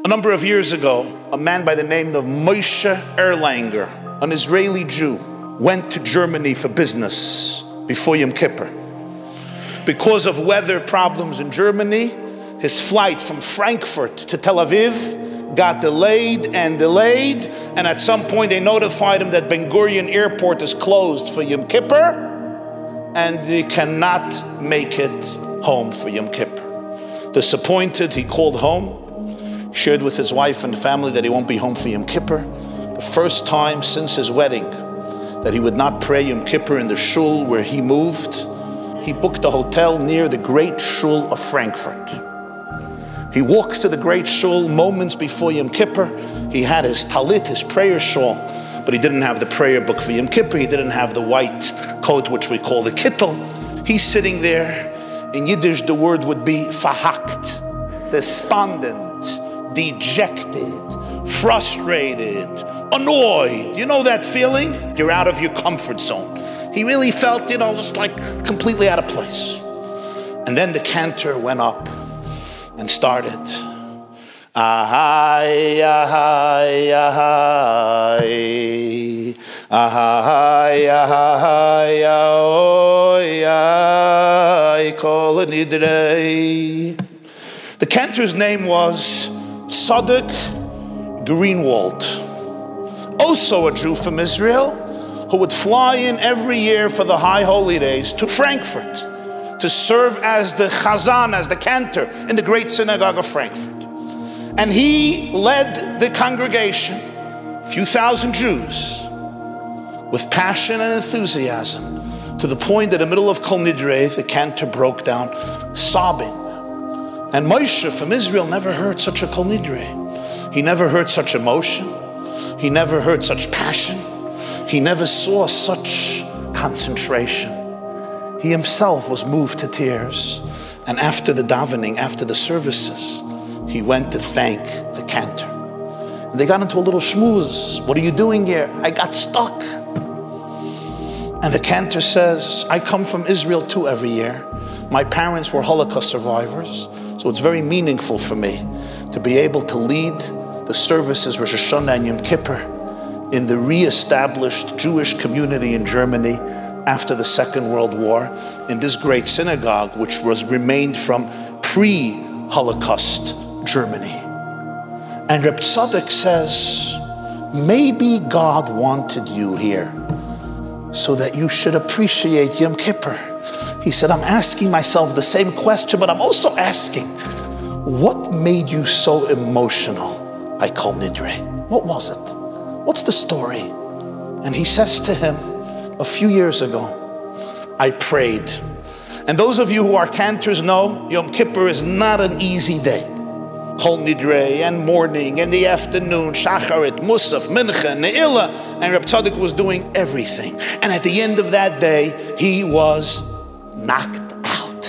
A number of years ago, a man by the name of Moshe Erlanger, an Israeli Jew, went to Germany for business before Yom Kippur. Because of weather problems in Germany, his flight from Frankfurt to Tel Aviv got delayed, and at some point they notified him that Ben Gurion Airport is closed for Yom Kippur, and he cannot make it home for Yom Kippur. Disappointed, he called home, shared with his wife and family that he won't be home for Yom Kippur. The first time since his wedding that he would not pray Yom Kippur in the shul where he moved. He booked a hotel near the great shul of Frankfurt. He walks to the great shul moments before Yom Kippur. He had his talit, his prayer shawl, but he didn't have the prayer book for Yom Kippur. He didn't have the white coat, which we call the kittel. He's sitting there. In Yiddish, the word would be fahakt, despondent, dejected, frustrated, annoyed. You know that feeling? You're out of your comfort zone. He really felt, just like completely out of place. And then the cantor went up and started. Ahai, ahai, ahai, ahai, ahai, ahai, kol nidrei. The cantor's name was Tzadok Greenwald, also a Jew from Israel, who would fly in every year for the high holy days to Frankfurt to serve as the chazan, as the cantor in the great synagogue of Frankfurt. And he led the congregation, a few thousand Jews, with passion and enthusiasm, to the point that in the middle of Kol Nidrei, the cantor broke down sobbing. And Moshe from Israel never heard such a Kol Nidrei. He never heard such emotion. He never heard such passion. He never saw such concentration. He himself was moved to tears. And after the davening, after the services, he went to thank the cantor. And they got into a little schmooze. What are you doing here? I got stuck. And the cantor says, I come from Israel too every year. My parents were Holocaust survivors. So it's very meaningful for me to be able to lead the services Rosh Hashanah and Yom Kippur in the re-established Jewish community in Germany after the Second World War, in this great synagogue which remained from pre-Holocaust Germany. And Reb Tzadok says, maybe God wanted you here so that you should appreciate Yom Kippur. He said, I'm asking myself the same question, but I'm also asking, what made you so emotional by Kol Nidrei? What was it? What's the story? And he says to him, a few years ago, I prayed. And those of you who are cantors know, Yom Kippur is not an easy day. Kol Nidrei and morning and the afternoon, Shacharit, Musaf, Mincha, Ne'ilah, and Reb Tzadok was doing everything. And at the end of that day, he was knocked out.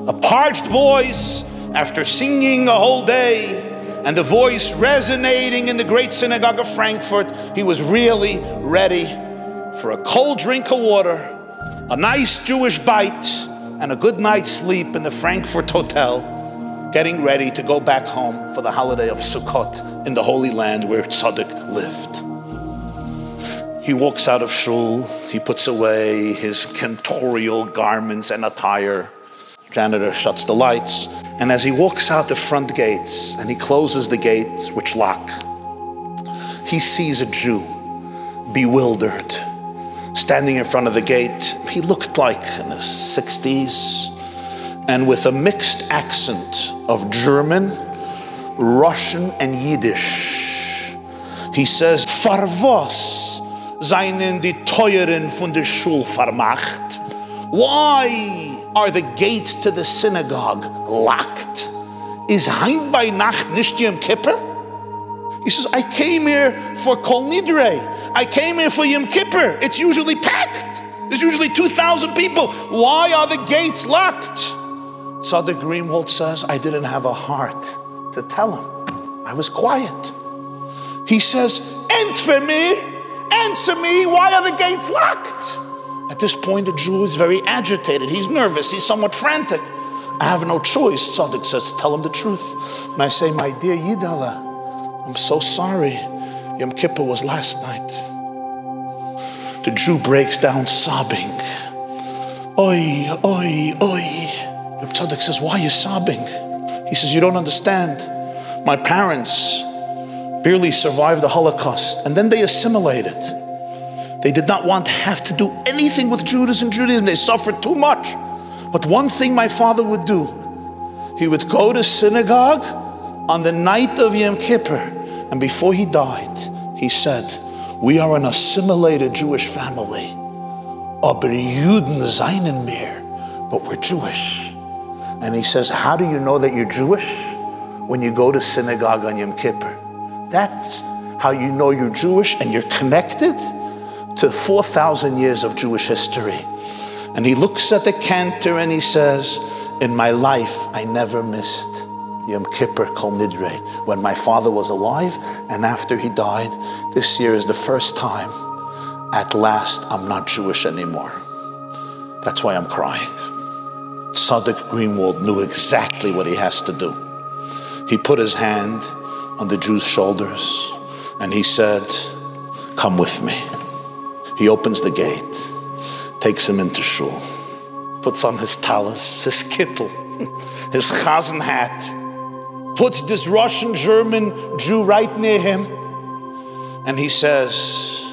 A parched voice after singing a whole day, and the voice resonating in the great synagogue of Frankfurt, he was really ready for a cold drink of water, a nice Jewish bite, and a good night's sleep in the Frankfurt hotel, getting ready to go back home for the holiday of Sukkot in the Holy Land where Tzadok lived. He walks out of shul, he puts away his cantorial garments and attire. Janitor shuts the lights, and as he walks out the front gates and he closes the gates which lock, he sees a Jew, bewildered, standing in front of the gate. He looked like in his 60s, and with a mixed accent of German, Russian, and Yiddish. He says, "Far was seien die Teuren von der Schul vermacht?" Why are the gates to the synagogue locked? Is Heim bei Nacht nicht Yom Kippur? He says, I came here for Kol Nidrei. I came here for Yom Kippur. It's usually packed. There's usually 2,000 people. Why are the gates locked? Tzadok Greenwald says, I didn't have a heart to tell him. I was quiet. He says, answer me, why are the gates locked? At this point, the Jew is very agitated. He's nervous. He's somewhat frantic. I have no choice, Tzaddik says, to tell him the truth. And I say, my dear Yidala, I'm so sorry. Yom Kippur was last night. The Jew breaks down sobbing. Oi, oi, oi. Reb Tzaddik says, why are you sobbing? He says, you don't understand. My parents barely survived the Holocaust, and then they assimilated. They did not want to have to do anything with Judaism. They suffered too much. But one thing my father would do, he would go to synagogue on the night of Yom Kippur, and before he died, he said, we are an assimilated Jewish family. Aber Juden seien wir, but we're Jewish. And he says, how do you know that you're Jewish? When you go to synagogue on Yom Kippur. That's how you know you're Jewish, and you're connected to 4,000 years of Jewish history. And he looks at the cantor and he says, in my life, I never missed Yom Kippur Kol Nidre. When my father was alive and after he died, this year is the first time, at last, I'm not Jewish anymore. That's why I'm crying. Tzaddik Greenwald knew exactly what he has to do. He put his hand on the Jew's shoulders and he said, come with me. He opens the gate, takes him into shul, puts on his talis, his kittel, his chazan hat, puts this Russian German Jew right near him, and he says,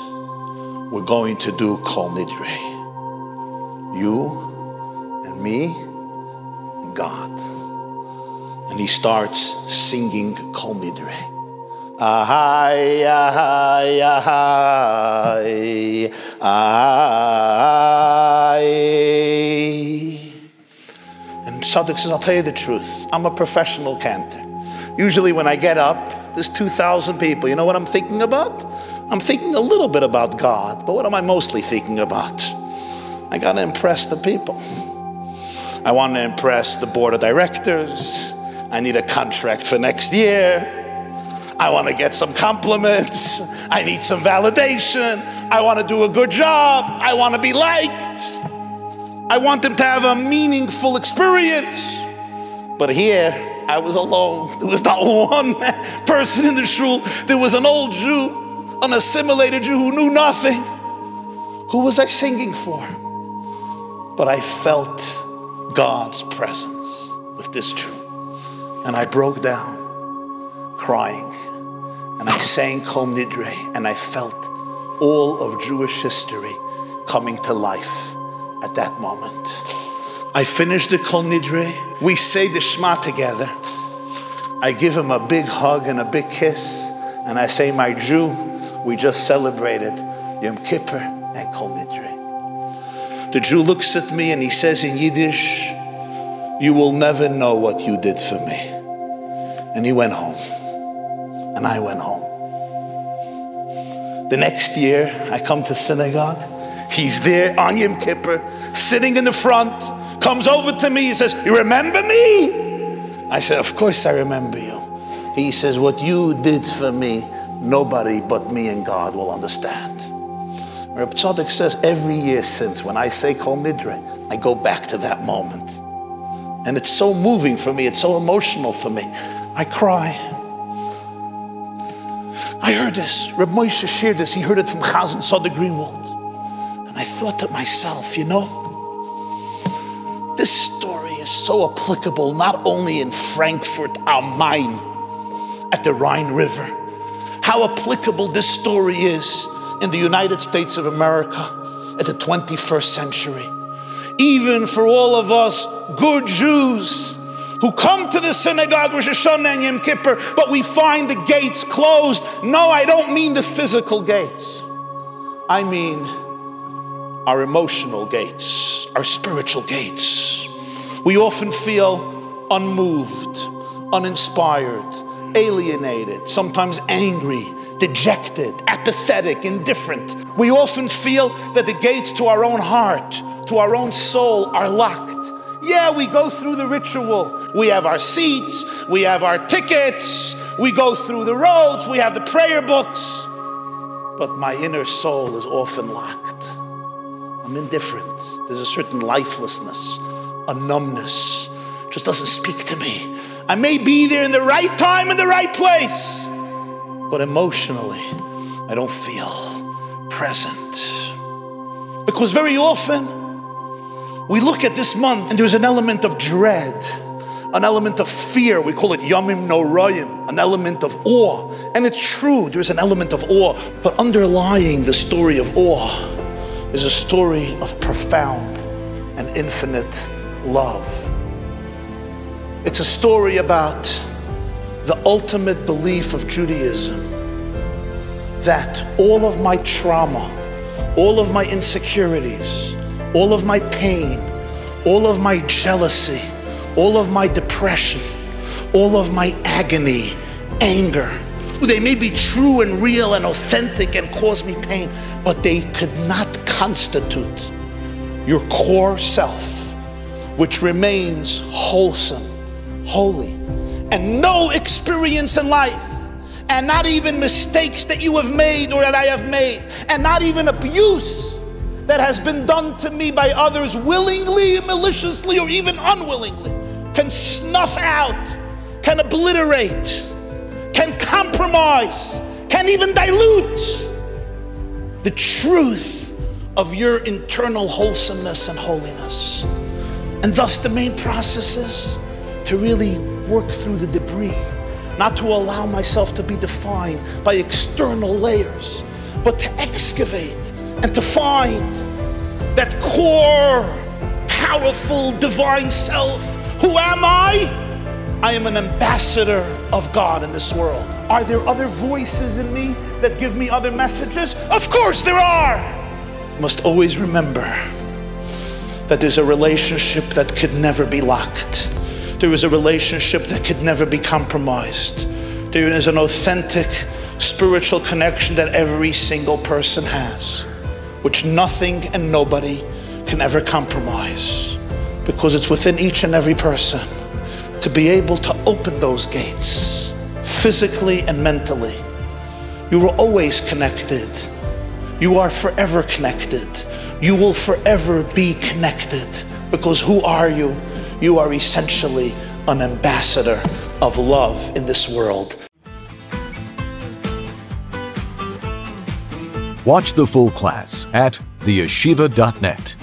we're going to do Kol Nidre. You and me and God. And he starts singing Kol Nidre. Ahai, ahai, ahai, ahai. And Tzaddik says, I'll tell you the truth. I'm a professional cantor. Usually when I get up, there's 2,000 people. You know what I'm thinking about? I'm thinking a little bit about God, but what am I mostly thinking about? I got to impress the people. I want to impress the board of directors. I need a contract for next year. I want to get some compliments. I need some validation. I want to do a good job. I want to be liked. I want them to have a meaningful experience. But here, I was alone. There was not one person in the shul. There was an old Jew, an assimilated Jew who knew nothing. Who was I singing for? But I felt God's presence with this Jew. And I broke down, crying. And I sang Kol Nidre, and I felt all of Jewish history coming to life at that moment. I finished the Kol Nidre. We say the Shema together. I give him a big hug and a big kiss, and I say, my Jew, we just celebrated Yom Kippur and Kol Nidre. The Jew looks at me and he says in Yiddish, you will never know what you did for me. And he went home. And I went home. The next year, I come to synagogue. He's there on Yom Kippur, sitting in the front, comes over to me, he says, you remember me? I said, of course I remember you. He says, what you did for me, nobody but me and God will understand. Reb Tzaddik says, every year since, when I say Kol Nidre, I go back to that moment. And it's so moving for me, it's so emotional for me. I cry. I heard this. Reb Moshe shared this. He heard it from Chazan Tzaddik Greenwald. And I thought to myself, you know, this story is so applicable not only in Frankfurt am Main at the Rhine River, how applicable this story is in the United States of America at the 21st century. Even for all of us good Jews who come to the synagogue Rosh Hashanah and Yom Kippur, but we find the gates closed. No, I don't mean the physical gates. I mean our emotional gates, our spiritual gates. We often feel unmoved, uninspired, alienated, sometimes angry, dejected, apathetic, indifferent. We often feel that the gates to our own heart, to our own soul are locked. Yeah, we go through the ritual. We have our seats, we have our tickets, we go through the roads, we have the prayer books. But my inner soul is often locked. I'm indifferent. There's a certain lifelessness, a numbness, just doesn't speak to me. I may be there in the right time, in the right place, but emotionally, I don't feel present. Because very often, we look at this month and there's an element of dread, an element of fear. We call it Yamim Noraim, an element of awe. And it's true, there's an element of awe. But underlying the story of awe is a story of profound and infinite love. It's a story about the ultimate belief of Judaism, that all of my trauma, all of my insecurities, all of my pain, all of my jealousy, all of my depression, all of my agony, anger, they may be true and real and authentic and cause me pain, but they could not constitute your core self, which remains wholesome, holy, and no experience in life, and not even mistakes that you have made or that I have made, and not even abuse that has been done to me by others willingly, maliciously, or even unwillingly, can snuff out, can obliterate, can compromise, can even dilute the truth of your internal wholesomeness and holiness. And thus the main process is to really work through the debris, not to allow myself to be defined by external layers, but to excavate and to find that core, powerful, divine self. Who am I? I am an ambassador of God in this world. Are there other voices in me that give me other messages? Of course there are. You must always remember that there's a relationship that could never be locked. There is a relationship that could never be compromised. There is an authentic spiritual connection that every single person has, which nothing and nobody can ever compromise, because it's within each and every person to be able to open those gates physically and mentally. You are always connected. You are forever connected. You will forever be connected, because who are you? You are essentially an ambassador of love in this world. Watch the full class at theyeshiva.net.